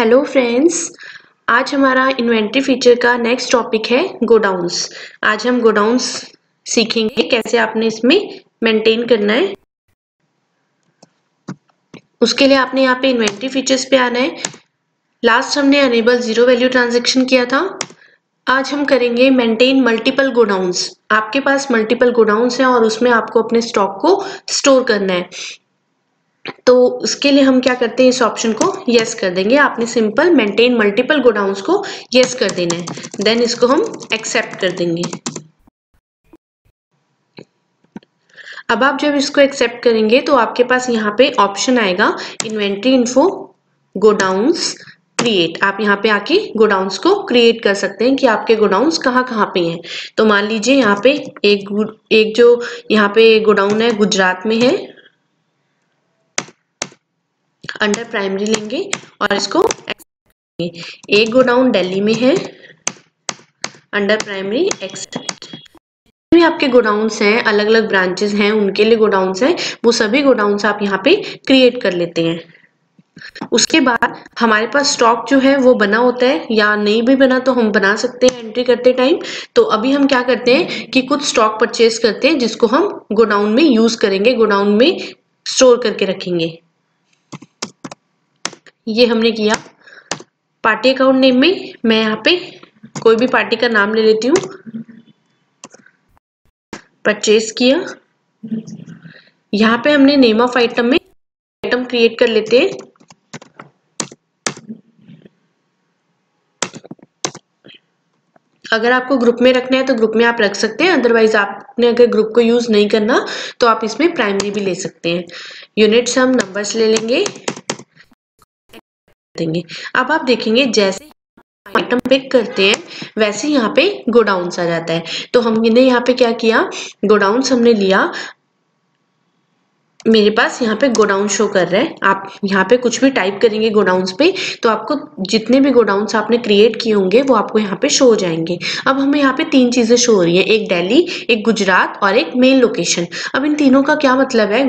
Hello friends, आज हमारा inventory feature का नेक्स्ट टॉपिक है गोडाउन्स। आज हम गोडाउन्स सीखेंगे कैसे आपने इसमें मेंटेन करना है। उसके लिए आपने यहाँ पे इन्वेंटरी फीचर्स पे आना है। लास्ट हमने अनेबल जीरो वैल्यू ट्रांजैक्शन किया था। आज हम करेंगे मेंटेन मल्टीपल गोडाउन्स। आपके पास मल्टीपल गोडाउन्स हैं और उसमें आपको अपने स्टॉक को स्टोर करना है। तो इसके लिए हम क्या करते हैं, इस ऑप्शन को यस कर देंगे। आपने सिंपल मेंटेन मल्टीपल गोडाउन्स को यस कर देना है, देन इसको हम एक्सेप्ट कर देंगे। अब आप जब इसको एक्सेप्ट करेंगे तो आपके पास यहाँ पे ऑप्शन आएगा इन्वेंट्री इन्फो गोडाउन्स क्रिएट। आप यहाँ पे आके गोडाउन्स को क्रिएट कर सकते हैं कि आपके गोडाउन्स कहाँ कहाँ पे हैं। तो मान लीजिए यहाँ पे एक जो यहाँ पे गोडाउन है गुजरात में है, अंडर प्राइमरी लेंगे और इसको एक गोडाउन दिल्ली में है, अंडर प्राइमरी एक्सेप्ट। भी आपके गोडाउन्स हैं, अलग अलग ब्रांचेस हैं, उनके लिए गोडाउन्स हैं, वो सभी गोडाउन्स आप यहाँ पे क्रिएट कर लेते हैं। उसके बाद हमारे पास स्टॉक जो है वो बना होता है या नहीं भी बना तो हम बना सकते हैं एंट्री करते टाइम। तो अभी हम क्या करते हैं कि कुछ स्टॉक परचेज करते हैं जिसको हम गोडाउन में यूज करेंगे, गोडाउन में स्टोर करके रखेंगे। ये हमने किया। पार्टी अकाउंट नेम में मैं यहाँ पे कोई भी पार्टी का नाम ले लेती हूँ, परचेज किया। यहाँ पे हमने नेम ऑफ आइटम में आइटम क्रिएट कर लेते हैं। अगर आपको ग्रुप में रखना है तो ग्रुप में आप रख सकते हैं, अदरवाइज आपने अगर ग्रुप को यूज नहीं करना तो आप इसमें प्राइमरी भी ले सकते हैं। यूनिट्स हम नंबर्स ले लेंगे, देंगे। अब आप देखेंगे जैसे आइटम पिक करते हैं वैसे यहाँ पे गोडाउन्स आ जाता है। तो हमने यहाँ पे क्या किया, गोडाउन्स हमने लिया। मेरे पास यहाँ पे गोडाउन शो कर रहा है। आप यहाँ पे कुछ भी टाइप करेंगे गोडाउन्स पे तो आपको जितने भी गोडाउन्स आपने क्रिएट किए होंगे वो आपको यहाँ पे शो हो जाएंगे। अब हमें यहाँ पे तीन चीजें शो हो रही हैं, एक दिल्ली, एक गुजरात और एक मेन लोकेशन। अब इन तीनों का क्या मतलब है,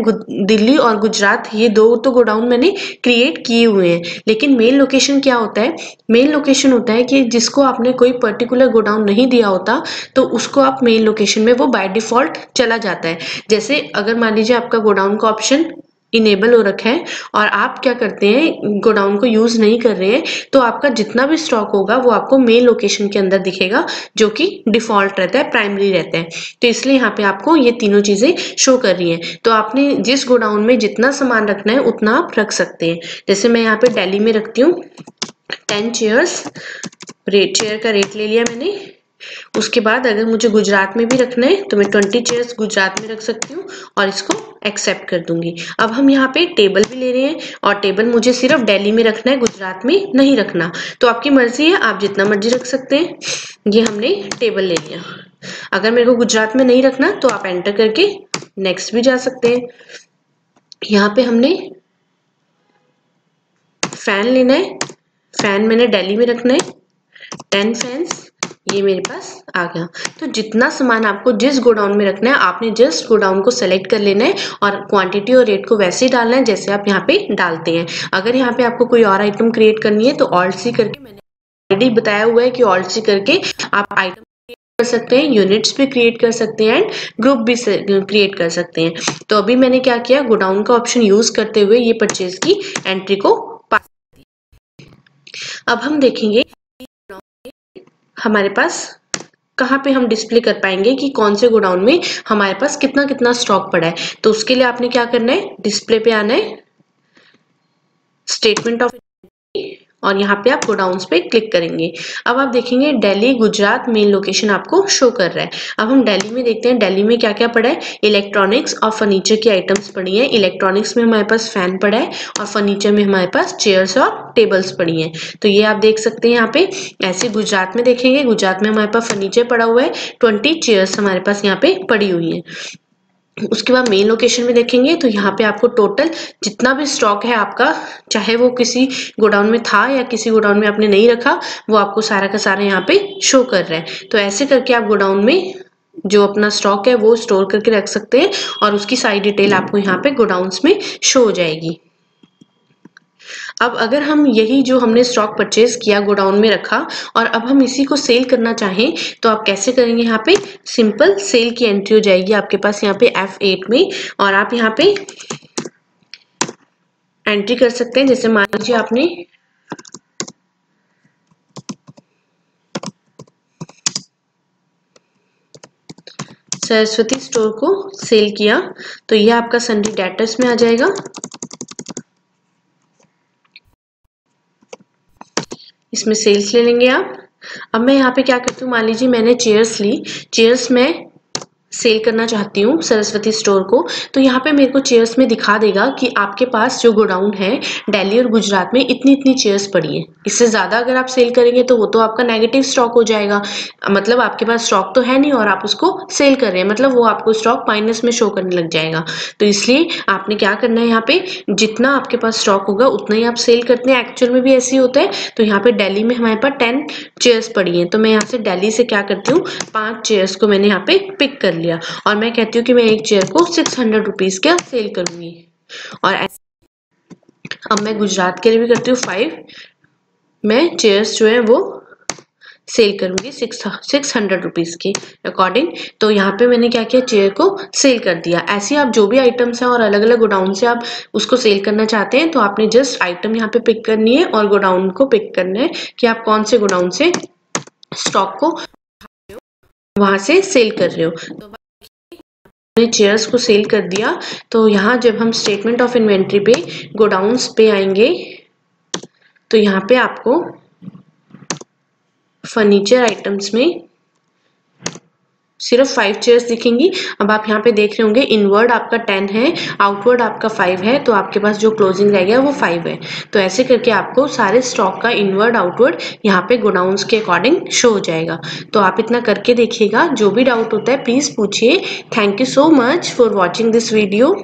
दिल्ली और गुजरात ये दो तो गोडाउन मैंने क्रिएट किए हुए हैं, लेकिन मेन लोकेशन क्या होता है, मेन लोकेशन होता है कि जिसको आपने कोई पर्टिकुलर गोडाउन नहीं दिया होता तो उसको आप मेन लोकेशन में वो बाय डिफॉल्ट चला जाता है। जैसे अगर मान लीजिए आपका गोडाउन का ऑप्शन इनेबल हो रखा है और आप क्या करते हैं गोडाउन को यूज नहीं कर रहे हैं तो आपका जितना भी स्टॉक होगा वो आपको मेन लोकेशन के अंदर दिखेगा, जो कि डिफॉल्ट रहता है, प्राइमरी रहता है। तो इसलिए यहाँ पे आपको ये तीनों चीजें शो कर रही हैं। तो आपने जिस गोडाउन में जितना सामान रखना है उतना आप रख सकते हैं। जैसे मैं यहाँ पे दिल्ली में रखती हूँ 10 चेयर्स, चेयर का रेट ले लिया मैंने। उसके बाद अगर मुझे गुजरात में भी रखना है तो मैं 20 चेयर्स गुजरात में रख सकती हूँ और इसको एक्सेप्ट कर दूंगी। अब हम यहाँ पे टेबल भी ले रहे हैं और टेबल मुझे सिर्फ दिल्ली में रखना है, गुजरात में नहीं रखना। तो आपकी मर्जी है, आप जितना मर्जी रख सकते हैं। ये हमने टेबल ले लिया। अगर मेरे को गुजरात में नहीं रखना तो आप एंटर करके नेक्स्ट भी जा सकते हैं। यहाँ पे हमने फैन लेना है, फैन मैंने दिल्ली में रखना है, 10 फैंस, ये मेरे पास आ गया। तो जितना सामान आपको जिस गोडाउन में रखना है आपने जस्ट गोडाउन को सेलेक्ट कर लेना है और क्वांटिटी और रेट को वैसे ही डालना है जैसे आप यहाँ पे डालते हैं। अगर यहाँ पे आपको कोई और आइटम क्रिएट करनी है तो ऑल्ट सी करके, मैंने ऑलरेडी बताया हुआ है कि ऑल्ट सी करके आप आइटम कर सकते हैं, यूनिट्स भी क्रिएट कर सकते हैं एंड ग्रुप भी क्रिएट कर सकते हैं। तो अभी मैंने क्या किया, गोडाउन का ऑप्शन यूज करते हुए ये परचेज की एंट्री को पास। अब हम देखेंगे हमारे पास कहाँ पे हम डिस्प्ले कर पाएंगे कि कौन से गोडाउन में हमारे पास कितना कितना स्टॉक पड़ा है। तो उसके लिए आपने क्या करना है, डिस्प्ले पे आना है, स्टेटमेंट ऑफ, और यहाँ पे आप गोडाउन्स पे क्लिक करेंगे। अब आप देखेंगे दिल्ली गुजरात मेन लोकेशन आपको शो कर रहा है। अब हम दिल्ली में देखते हैं दिल्ली में क्या क्या पड़ा है। इलेक्ट्रॉनिक्स और फर्नीचर की आइटम्स पड़ी हैं। इलेक्ट्रॉनिक्स में हमारे पास फैन पड़ा है और फर्नीचर में हमारे पास चेयर्स और टेबल्स पड़ी हैं। तो ये आप देख सकते हैं यहाँ पे। ऐसे गुजरात में देखेंगे, गुजरात में हमारे पास फर्नीचर पड़ा हुआ है, 20 चेयर्स हमारे पास यहाँ पे पड़ी हुई है। उसके बाद मेन लोकेशन में देखेंगे तो यहाँ पे आपको टोटल जितना भी स्टॉक है आपका, चाहे वो किसी गोडाउन में था या किसी गोडाउन में आपने नहीं रखा, वो आपको सारा का सारा यहाँ पे शो कर रहा है। तो ऐसे करके आप गोडाउन में जो अपना स्टॉक है वो स्टोर करके रख सकते हैं और उसकी सारी डिटेल आपको यहाँ पे गोडाउन्स में शो हो जाएगी। अब अगर हम यही जो हमने स्टॉक परचेज किया गोडाउन में रखा और अब हम इसी को सेल करना चाहें तो आप कैसे करेंगे? यहाँ पे सिंपल सेल की एंट्री हो जाएगी आपके पास यहाँ पे F8 में, और आप यहाँ पे एंट्री कर सकते हैं। जैसे मान लीजिए आपने सरस्वती स्टोर को सेल किया तो ये आपका सन्डे डेटर्स में आ जाएगा। इसमें सेल्स ले लेंगे आप। अब मैं यहाँ पे क्या करती हूँ, मान लीजिए मैंने चेयर्स ली, चेयर्स में सेल करना चाहती हूँ सरस्वती स्टोर को, तो यहाँ पे मेरे को चेयर्स में दिखा देगा कि आपके पास जो गोडाउन है दिल्ली और गुजरात में इतनी इतनी चेयर्स पड़ी है। इससे ज़्यादा अगर आप सेल करेंगे तो वो तो आपका नेगेटिव स्टॉक हो जाएगा, मतलब आपके पास स्टॉक तो है नहीं और आप उसको सेल कर रहे हैं, मतलब वो आपको स्टॉक माइनस में शो करने लग जाएगा। तो इसलिए आपने क्या करना है, यहाँ पे जितना आपके पास स्टॉक होगा उतना ही आप सेल करते हैं। एक्चुअल में भी ऐसे ही होता है। तो यहाँ पे दिल्ली में हमारे पास 10 चेयर्स पड़ी हैं, तो मैं यहाँ से दिल्ली से क्या करती हूँ, 5 चेयर्स को मैंने यहाँ पे पिक कर लिया और मैं कहती हूँ कि मैं एक चेयर को 600 रुपीज का सेल करूंगी। और अब मैं गुजरात के लिए भी करती हूँ 5, मैं चेयर्स जो है वो सेल करूंगी 600 रुपीज के अकॉर्डिंग। तो यहाँ पे मैंने क्या किया, चेयर को सेल कर दिया। ऐसे आप जो भी आइटम्स हैं और अलग अलग गोडाउन से आप उसको सेल करना चाहते हैं तो आपने जस्ट आइटम यहाँ पे पिक करनी है और गोडाउन को पिक करना है कि आप कौन से गोडाउन से स्टॉक को वहां से सेल कर रहे हो। तो हमने चेयर्स को सेल कर दिया। तो यहाँ जब हम स्टेटमेंट ऑफ इन्वेंट्री पे गोडाउन्स पे आएंगे तो यहाँ पे आपको फर्नीचर आइटम्स में सिर्फ 5 चेयर्स दिखेंगी। अब आप यहाँ पे देख रहे होंगे इनवर्ड आपका 10 है, आउटवर्ड आपका 5 है, तो आपके पास जो क्लोजिंग रह गया वो 5 है। तो ऐसे करके आपको सारे स्टॉक का इनवर्ड आउटवर्ड यहाँ पे गोडाउन्स के अकॉर्डिंग शो हो जाएगा। तो आप इतना करके देखिएगा। जो भी डाउट होता है प्लीज पूछिए। Thank you so much for watching this video.